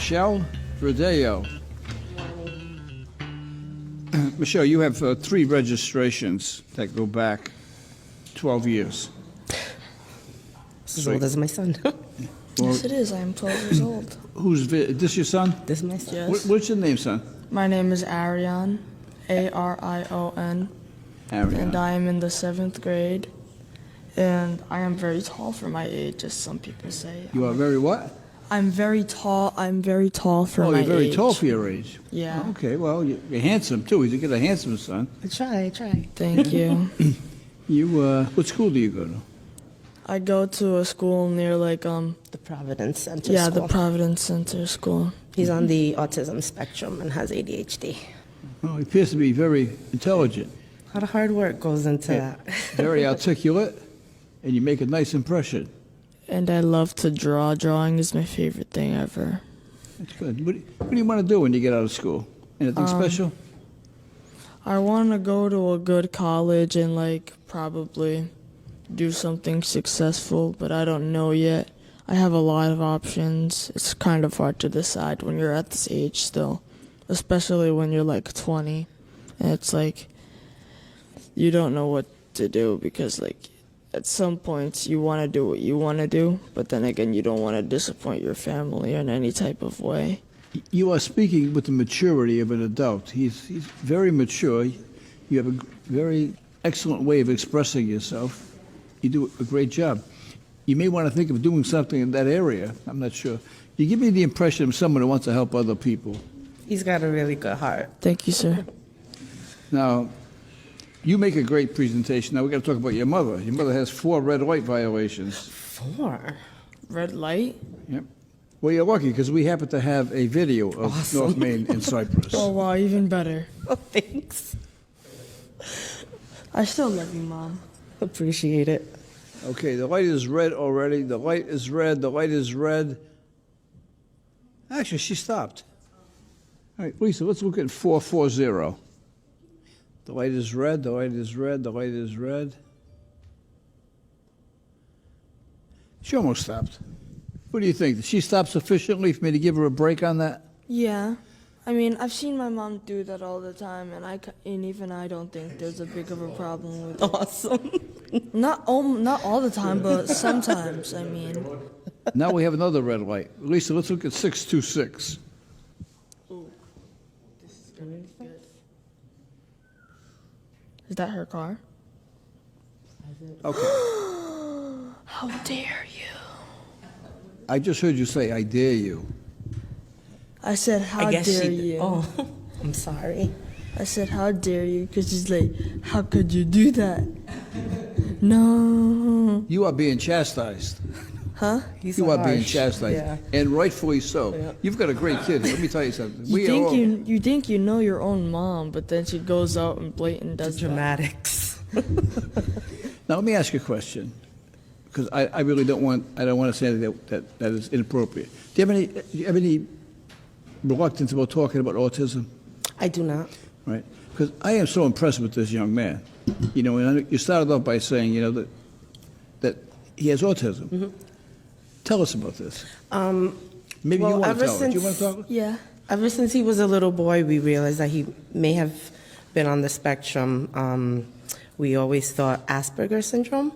Michelle Verdeo. Michelle, you have 3 registrations that go back 12 years. As old as my son. Yes, it is. I am 12 years old. Who's this your son? This is my son. Yes. What's your name, son? My name is Arion, Arion, Arion. and I am in the 7th grade. And I am very tall for my age, as some people say. You are very what? I'm very tall. I'm very tall for my age. Oh, you're very tall for your age. Yeah. Okay, well, you're handsome, too. You get a handsome son. I try. Thank you. What school do you go to? I go to a school near, The Providence Center yeah, School. the Providence Center School. He's on the autism spectrum and has ADHD. Oh, he appears to be very intelligent, A lot of hard work goes into that. very articulate, and you make a nice impression. And I love to draw. Drawing is my favorite thing ever. That's good. What do you want to do when you get out of school? Anything special? I want to go to a good college and, probably do something successful, but I don't know yet. I have a lot of options. It's kind of hard to decide when you're at this age still, especially when you're 20. And it's you don't know what to do because at some points you want to do what you want to do, but then again you don't want to disappoint your family in any type of way. You are speaking with the maturity of an adult. He's very mature. You have a very excellent way of expressing yourself. You do a great job. You may want to think of doing something in that area. I'm not sure. You give me the impression of someone who wants to help other people. He's got a really good heart. Thank you, sir. Now, you make a great presentation. Now, we've got to talk about your mother. Your mother has 4 red light violations. 4? Red light? Yep. Well, you're lucky because we happen to have a video of Awesome. North Main and Cypress. Oh, wow, even better. Oh, thanks. I still love you, Mom. Appreciate it. Okay, the light is red already. The light is red. The light is red. Actually, she stopped. All right, Lisa, let's look at 440. The light is red. The light is red. The light is red. She almost stopped. What do you think? Did she stop sufficiently for me to give her a break on that? Yeah. I mean, I've seen my mom do that all the time, and even I don't think there's a big of a problem with it. Awesome. Not all the time, but sometimes, I mean. Now we have another red light. Lisa, let's look at 626. Ooh, this is gonna be good. Is that her car? Okay. How dare you? I just heard you say, I dare you. I said, how dare you? Oh, I'm sorry. I said, how dare you? Because she's like, how could you do that? No. You are being chastised. Huh? He's You so are being harsh. chastised, Yeah. and rightfully so. Yeah. You've got a great kid. Let me tell you something. You think you know your own mom, but then she goes out and blatant does that. Dramatics. Now let me ask you a question, because I really don't want to say anything that is inappropriate. Do you have any reluctance about talking about autism? I do not. Right? Because I am so impressed with this young man. You know, and you started off by saying, you know, that he has autism. Mm-hmm. Tell us about this. Maybe well, you want ever to tell us. Do you want since- to talk? Yeah. Ever since he was a little boy, we realized that he may have been on the spectrum. We always thought Asperger's syndrome,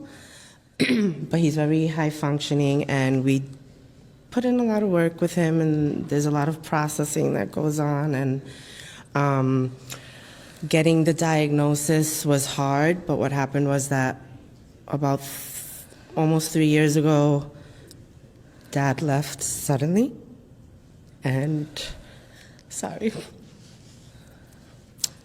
but he's very high functioning, and we put in a lot of work with him, and there's a lot of processing that goes on, and getting the diagnosis was hard, but what happened was that about almost 3 years ago, Dad left suddenly, and sorry.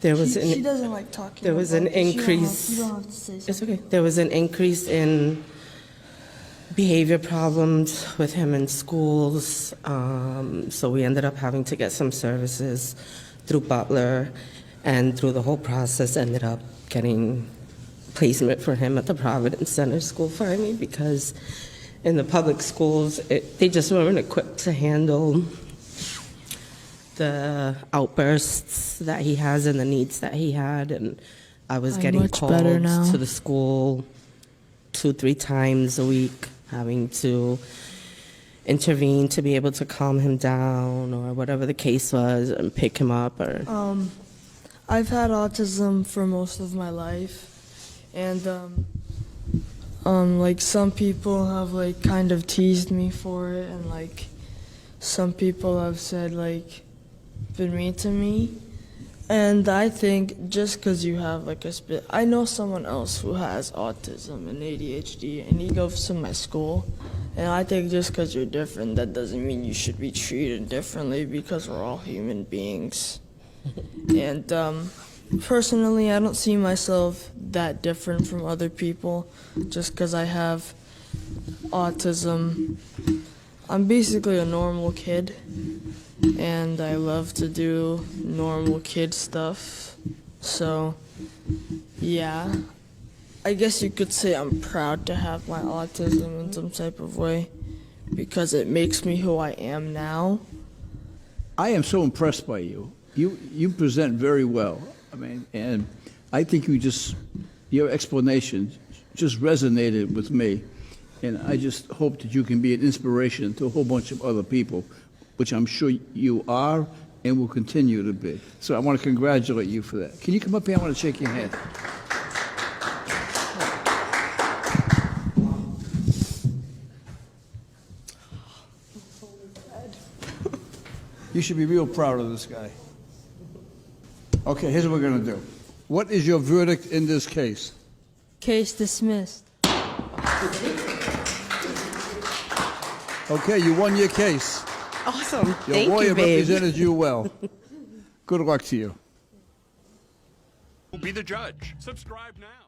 There was She doesn't like talking. there was about an it. increase. You don't have to say It's something. okay. There was an increase in behavior problems with him in schools, so we ended up having to get some services through Butler, and through the whole process ended up getting placement for him at the Providence Center School finally, because in the public schools, they just weren't equipped to handle the outbursts that he has and the needs that he had. And I was I'm getting much better called now. to the school 2-3 times a week, having to intervene to be able to calm him down or whatever the case was and pick him up? Or I've had autism for most of my life, and like some people have like kind of teased me for it, and like some people have said like been mean to me. And I think just because you have like I know someone else who has autism and ADHD, and he goes to my school. And I think just because you're different, that doesn't mean you should be treated differently, because we're all human beings. And personally, I don't see myself that different from other people just because I have autism. I'm basically a normal kid, and I love to do normal kid stuff. So, yeah, I guess you could say I'm proud to have my autism in some type of way, because it makes me who I am now. I am so impressed by you. You present very well. I mean, and I think your explanation just resonated with me. And I just hope that you can be an inspiration to a whole bunch of other people, which I'm sure you are and will continue to be. So I want to congratulate you for that. Can you come up here? I want to shake your hand. You should be real proud of this guy. Okay, here's what we're going to do. What is your verdict in this case? Case dismissed. Okay, you won your case. awesome. Your Thank lawyer you, babe. represented you well. Good luck to you. Be the judge. Subscribe now.